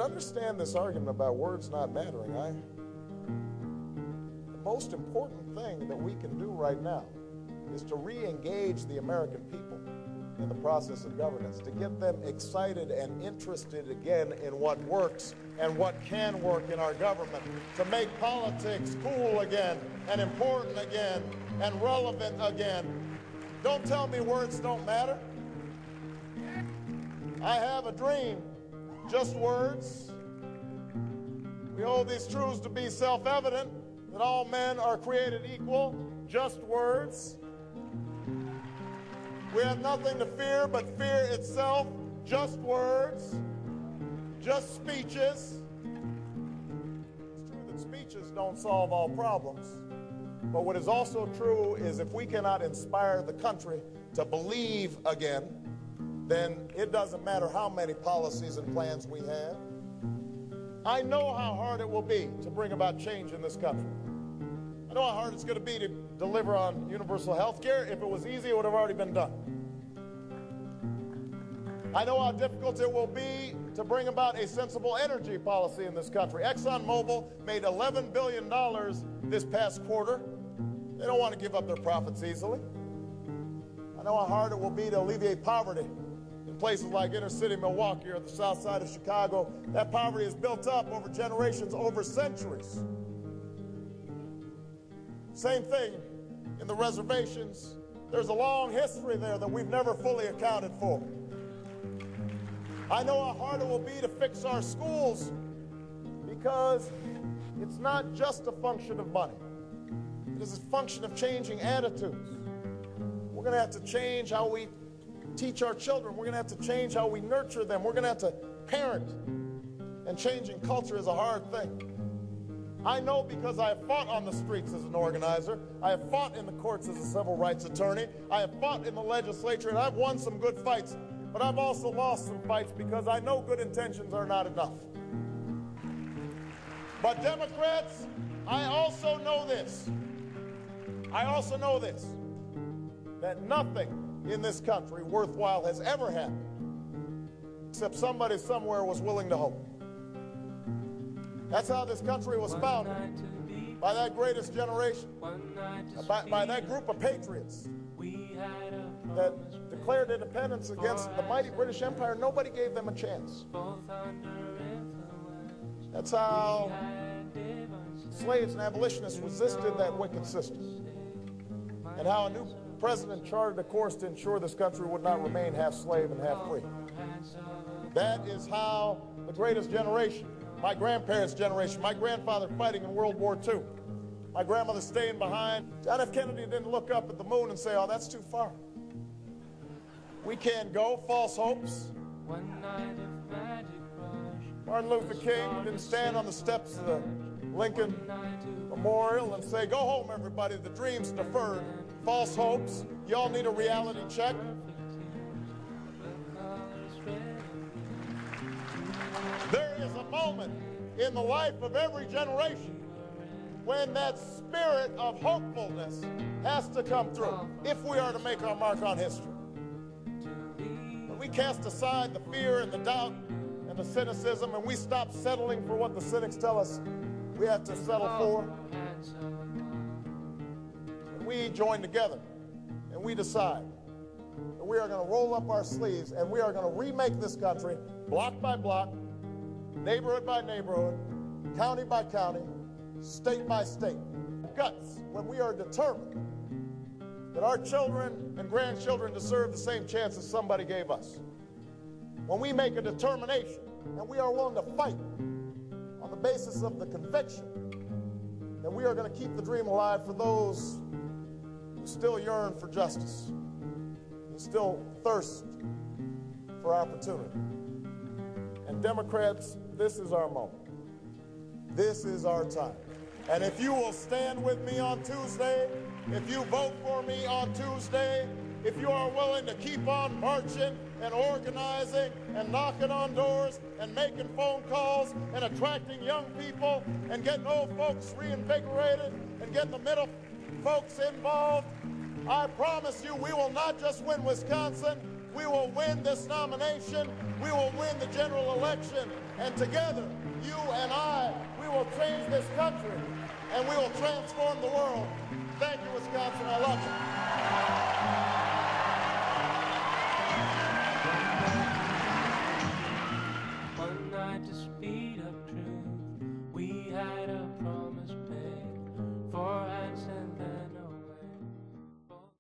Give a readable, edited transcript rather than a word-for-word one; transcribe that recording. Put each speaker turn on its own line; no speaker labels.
But understand this argument about words not mattering. The most important thing that we can do right now is to re-engage the American people in the process of governance, to get them excited and interested again in what works and what can work in our government, to make politics cool again and important again and relevant again. Don't tell me words don't matter. I have a dream, just words. We hold these truths to be self-evident, that all men are created equal, just words. We have nothing to fear but fear itself, just words, just speeches. It's true that speeches don't solve all problems, but what is also true is if we cannot inspire the country to believe again, then it doesn't matter how many policies and plans we have. I know how hard it will be to bring about change in this country. I know how hard it's going to be to deliver on universal health care. If it was easy, it would have already been done. I know how difficult it will be to bring about a sensible energy policy in this country. ExxonMobil made $11 billion this past quarter. They don't want to give up their profits easily. I know how hard it will be to alleviate poverty in places like inner city Milwaukee or the south side of Chicago. That poverty is built up over generations, over centuries. Same thing in the reservations. There's a long history there that we've never fully accounted for. I know how hard it will be to fix our schools because it's not just a function of money. It is a function of changing attitudes. We're going to have to change how we teach our children. We're going to have to change how we nurture them. We're going to have to parent. And changing culture is a hard thing. I know because I have fought on the streets as an organizer. I have fought in the courts as a civil rights attorney. I have fought in the legislature, and I've won some good fights. But I've also lost some fights because I know good intentions are not enough. But Democrats, I also know this. That nothing in this country worthwhile has ever happened except somebody somewhere was willing to hope. That's how this country was founded, by that greatest generation, by that group of patriots that declared independence against the mighty British Empire. Nobody gave them a chance. That's how slaves and abolitionists resisted that wicked system, and how a new president charted a course to ensure this country would not remain half slave and half free. That is how the greatest generation, my grandparents' generation, my grandfather fighting in World War II, my grandmother staying behind. John F. Kennedy didn't look up at the moon and say, oh, that's too far. We can't go. False hopes. Martin Luther King didn't stand on the steps of the Lincoln Memorial and say, go home, everybody, the dream's deferred. False hopes. Y'all need a reality check. There is a moment in the life of every generation when that spirit of hopefulness has to come through if we are to make our mark on history. When we cast aside the fear and the doubt and the cynicism and we stop settling for what the cynics tell us we have to settle for, and we join together and we decide that we are going to roll up our sleeves and we are going to remake this country block by block, neighborhood by neighborhood, county by county, state by state. Guts, when we are determined that our children and grandchildren deserve the same chances somebody gave us. When we make a determination and we are willing to fight on the basis of the conviction that we are going to keep the dream alive for those who still yearn for justice, who still thirst for opportunity. And Democrats, this is our moment. This is our time. And if you will stand with me on Tuesday, if you vote for me on Tuesday, if you are willing to keep on marching and organizing and knocking on doors and making phone calls and attracting young people and getting old folks reinvigorated and getting the middle folks involved, I promise you we will not just win Wisconsin, We will win this nomination. We will win the general election. And together, you and I, we will change this country and we will transform the world. Thank you, Wisconsin. I love you.